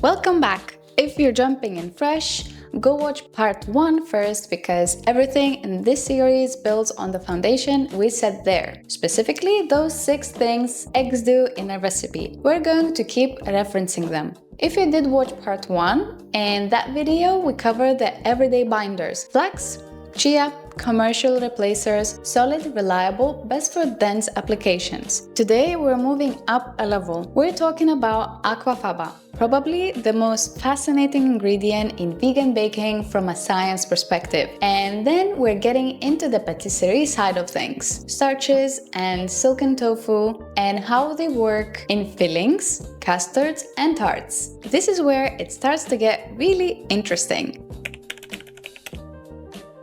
Welcome back! If you're jumping in fresh, go watch part 1 first because everything in this series builds on the foundation we set there. Specifically, those 6 things eggs do in a recipe. We're going to keep referencing them. If you did watch part 1, in that video we cover the everyday binders: flax, chia, commercial replacers, solid, reliable, best for dense applications. Today we're moving up a level. We're talking about Aquafaba, probably the most fascinating ingredient in vegan baking from a science perspective. And then we're getting into the patisserie side of things: starches and silken tofu and how they work in fillings, custards and tarts. This is where it starts to get really interesting.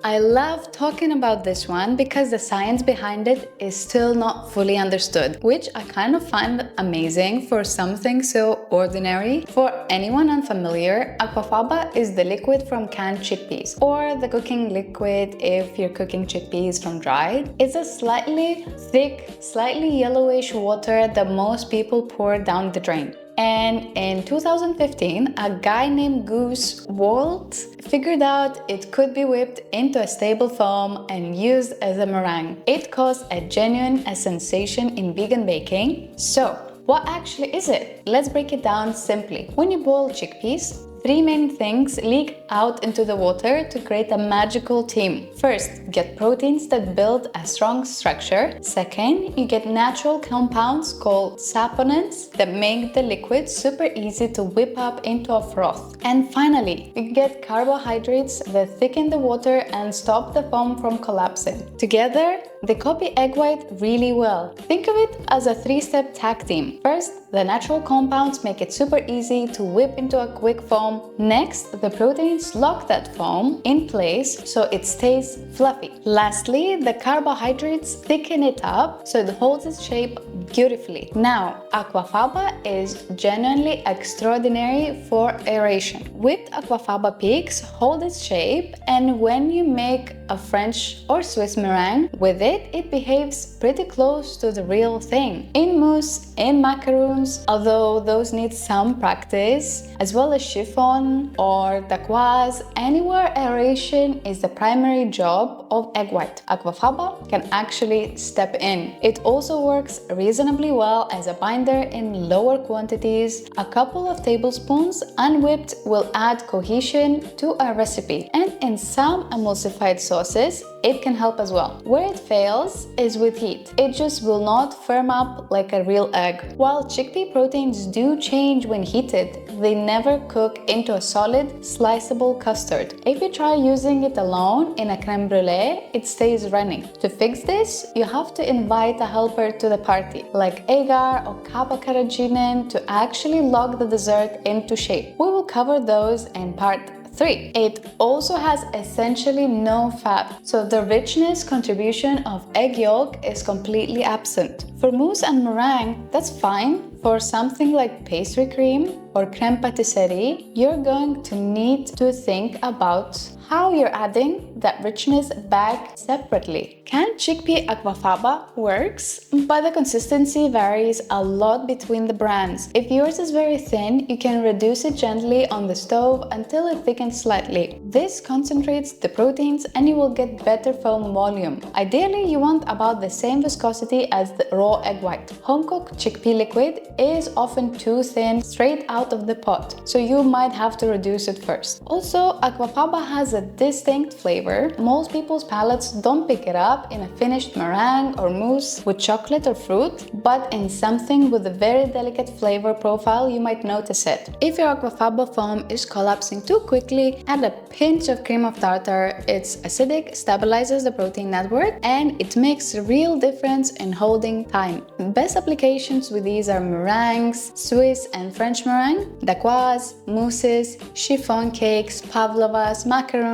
I love talking about this one because the science behind it is still not fully understood, which I kind of find amazing for something so ordinary. For anyone unfamiliar, Aquafaba is the liquid from canned chickpeas, or the cooking liquid if you're cooking chickpeas from dried. It's a slightly thick, slightly yellowish water that most people pour down the drain. And in 2015, a guy named Goose Walt figured out it could be whipped into a stable foam and used as a meringue. It caused a genuine sensation in vegan baking. So, what actually is it? Let's break it down simply. When you boil chickpeas, 3 main things leak out into the water to create a magical team. First, get proteins that build a strong structure. Second, you get natural compounds called saponins that make the liquid super easy to whip up into a froth. And finally, you get carbohydrates that thicken the water and stop the foam from collapsing. Together, they copy egg white really well. Think of it as a 3-step tag team. First, the natural compounds make it super easy to whip into a quick foam. Next, the proteins lock that foam in place so it stays fluffy. Lastly, the carbohydrates thicken it up so it holds its shape beautifully. Now, Aquafaba is genuinely extraordinary for aeration. Whipped Aquafaba peaks hold its shape, and when you make a French or Swiss meringue with it, it behaves pretty close to the real thing. In mousse, in macaroons, although those need some practice, as well as chiffon or dacquoise, anywhere aeration is the primary job of egg white, Aquafaba can actually step in. It also works reasonably well as a binder in lower quantities. A couple of tablespoons unwhipped will add cohesion to a recipe, and in some emulsified sauces, it can help as well. Where it fails is with heat. It just will not firm up like a real egg. While chickpea proteins do change when heated, they never cook into a solid, sliceable custard. If you try using it alone in a crème brûlée, it stays running. To fix this, you have to invite a helper to the party, like agar or kappa carrageenan, to actually lock the dessert into shape. We will cover those in part 3. It also has essentially no fat, so the richness contribution of egg yolk is completely absent. For mousse and meringue, that's fine. For something like pastry cream or crème patisserie, you're going to need to think about how you're adding that richness back separately. Canned chickpea Aquafaba works, but the consistency varies a lot between the brands. If yours is very thin, you can reduce it gently on the stove until it thickens slightly. This concentrates the proteins and you will get better foam volume. Ideally, you want about the same viscosity as the raw egg white. Home-cooked chickpea liquid is often too thin straight out of the pot, so you might have to reduce it first. Also, Aquafaba has a distinct flavor. Most people's palates don't pick it up in a finished meringue or mousse with chocolate or fruit, but in something with a very delicate flavor profile, you might notice it. If your Aquafaba foam is collapsing too quickly, add a pinch of cream of tartar. It's acidic, stabilizes the protein network, and it makes a real difference in holding time. Best applications with these are meringues, Swiss and French meringue, dacquoise, mousses, chiffon cakes, pavlovas, macaroons.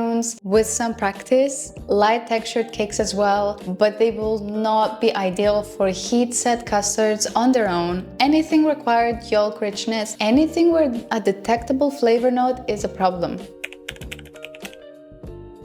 With some practice, light textured cakes as well, but they will not be ideal for heat-set custards on their own. Anything required yolk richness, anything where a detectable flavor note is a problem.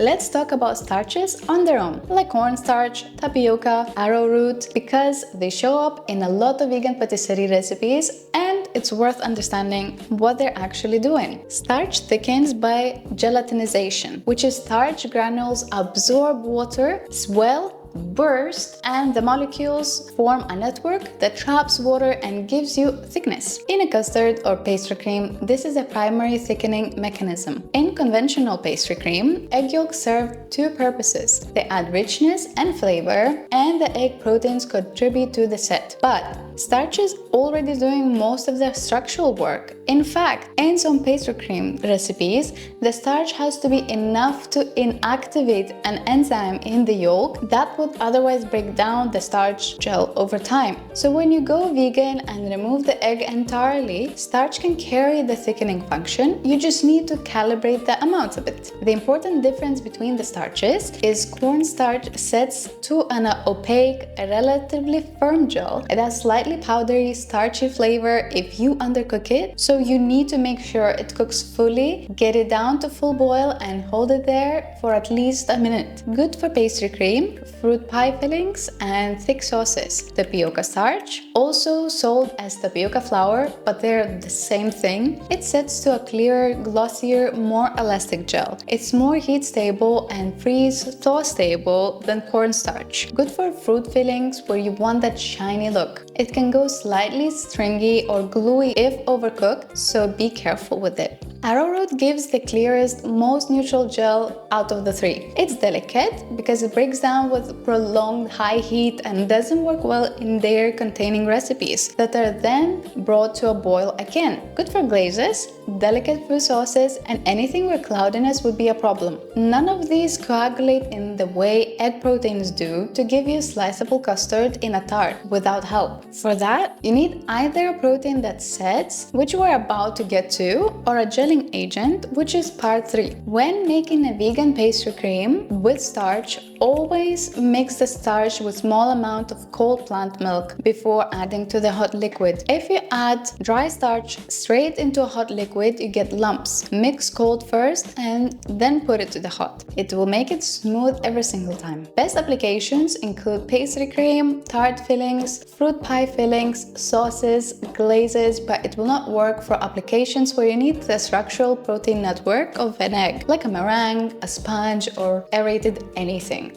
Let's talk about starches on their own, like cornstarch, tapioca, arrowroot, because they show up in a lot of vegan patisserie recipes and it's worth understanding what they're actually doing. Starch thickens by gelatinization, which is starch granules absorb water, swell, burst, and the molecules form a network that traps water and gives you thickness. In a custard or pastry cream, this is a primary thickening mechanism. In conventional pastry cream, egg yolks serve two purposes. They add richness and flavor, and the egg proteins contribute to the set. But starch is already doing most of the structural work. In fact, in some pastry cream recipes, the starch has to be enough to inactivate an enzyme in the yolk that would otherwise break down the starch gel over time. So when you go vegan and remove the egg entirely, starch can carry the thickening function. You just need to calibrate the amount of it. The important difference between the starches is cornstarch sets to an opaque, relatively firm gel. It has slightly powdery, starchy flavor if you undercook it, so you need to make sure it cooks fully, get it down to full boil, and hold it there for at least a minute. Good for pastry cream, fruit pie fillings, and thick sauces. Tapioca starch, also sold as tapioca flour, but they're the same thing. It sets to a clearer, glossier, more elastic gel. It's more heat stable and freeze-thaw stable than cornstarch. Good for fruit fillings where you want that shiny look. It can go slightly stringy or gluey if overcooked, so be careful with it. Arrowroot gives the clearest, most neutral gel out of the three. It's delicate because it breaks down with prolonged high heat and doesn't work well in dairy containing recipes that are then brought to a boil again. Good for glazes, delicate fruit sauces, and anything where cloudiness would be a problem. None of these coagulate in the way egg proteins do to give you sliceable custard in a tart without help. For that, you need either a protein that sets, which we're about to get to, or a gelling agent, which is part 3. When making a vegan pastry cream with starch, always mix the starch with small amount of cold plant milk before adding to the hot liquid. If you add dry starch straight into a hot liquid, you get lumps. Mix cold first and then put it to the hot. It will make it smooth every single time. Best applications include pastry cream, tart fillings, fruit pie fillings, sauces, glazes, but it will not work for applications where you need the structural protein network of an egg, like a meringue, a sponge, or aerated anything.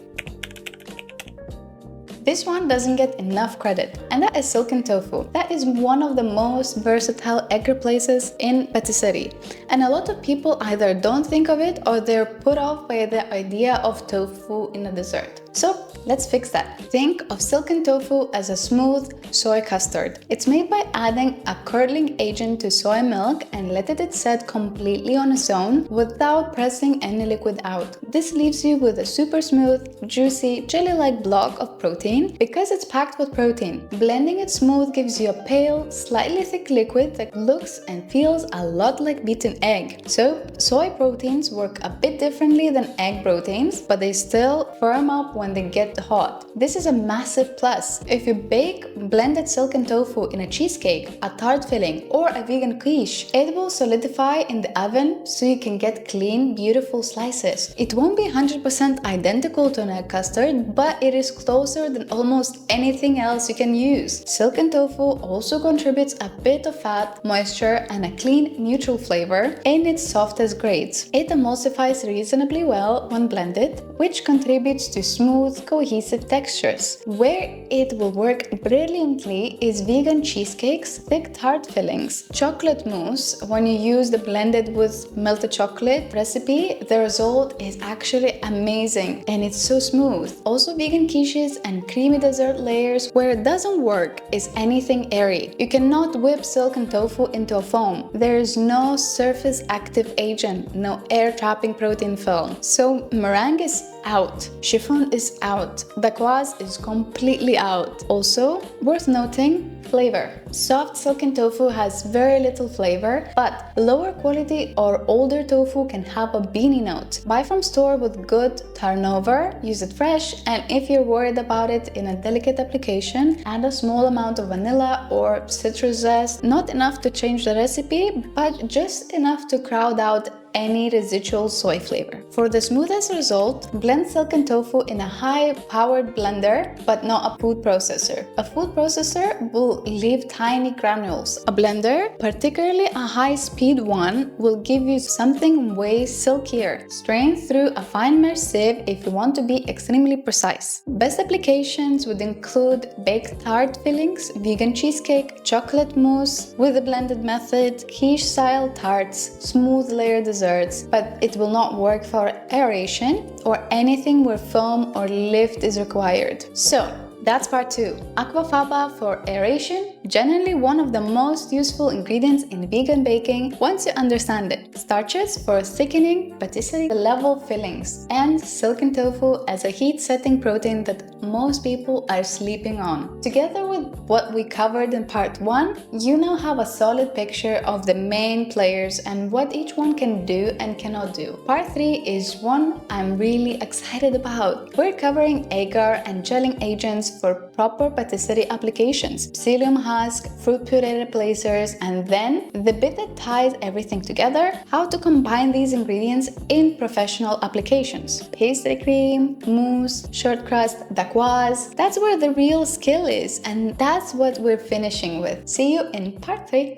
This one doesn't get enough credit, and that is silken tofu. That is one of the most versatile egg replacers in patisserie, and a lot of people either don't think of it or they're put off by the idea of tofu in a dessert. So let's fix that. Think of silken tofu as a smooth soy custard. It's made by adding a curdling agent to soy milk and letting it set completely on its own without pressing any liquid out. This leaves you with a super smooth, juicy, jelly-like block of protein because it's packed with protein. Blending it smooth gives you a pale, slightly thick liquid that looks and feels a lot like beaten egg. So soy proteins work a bit differently than egg proteins, but they still firm up when they get hot. This is a massive plus. If you bake blended silken tofu in a cheesecake, a tart filling, or a vegan quiche, it will solidify in the oven so you can get clean, beautiful slices. It won't be 100% identical to an egg custard, but it is closer than almost anything else you can use. Silken tofu also contributes a bit of fat, moisture, and a clean, neutral flavor in its softest grades. It emulsifies reasonably well when blended, which contributes to smooth, cohesive textures. Where it will work brilliantly is vegan cheesecakes, thick tart fillings, chocolate mousse. When you use the blended with melted chocolate recipe, the result is actually amazing and it's so smooth. Also vegan quiches and creamy dessert layers. Where it doesn't work is anything airy. You cannot whip silken tofu into a foam. There is no surface active agent, no air trapping protein film. So meringue is out, chiffon is out, dacquoise is completely out. Also, worth noting, flavor. Soft silken tofu has very little flavor, but lower quality or older tofu can have a beany note. Buy from store with good turnover, use it fresh, and if you're worried about it in a delicate application, add a small amount of vanilla or citrus zest, not enough to change the recipe, but just enough to crowd out any residual soy flavor. For the smoothest result, blend silken tofu in a high-powered blender, but not a food processor. A food processor will leave tiny granules. A blender, particularly a high-speed one, will give you something way silkier. Strain through a fine mesh sieve if you want to be extremely precise. Best applications would include baked tart fillings, vegan cheesecake, chocolate mousse with a blended method, quiche-style tarts, smooth layered desserts, but it will not work for aeration or anything where foam or lift is required. So, that's part 2. Aquafaba for aeration, generally one of the most useful ingredients in vegan baking once you understand it. Starches for thickening, patisserie level fillings, and silken tofu as a heat-setting protein that most people are sleeping on. Together with what we covered in part 1, you now have a solid picture of the main players and what each one can do and cannot do. Part 3 is one I'm really excited about. We're covering agar and gelling agents for proper patisserie applications, psyllium husk, fruit puree replacers, and then the bit that ties everything together, how to combine these ingredients in professional applications. Pastry cream, mousse, short crust, dacquoise, that's where the real skill is, and that's what we're finishing with. See you in part 3.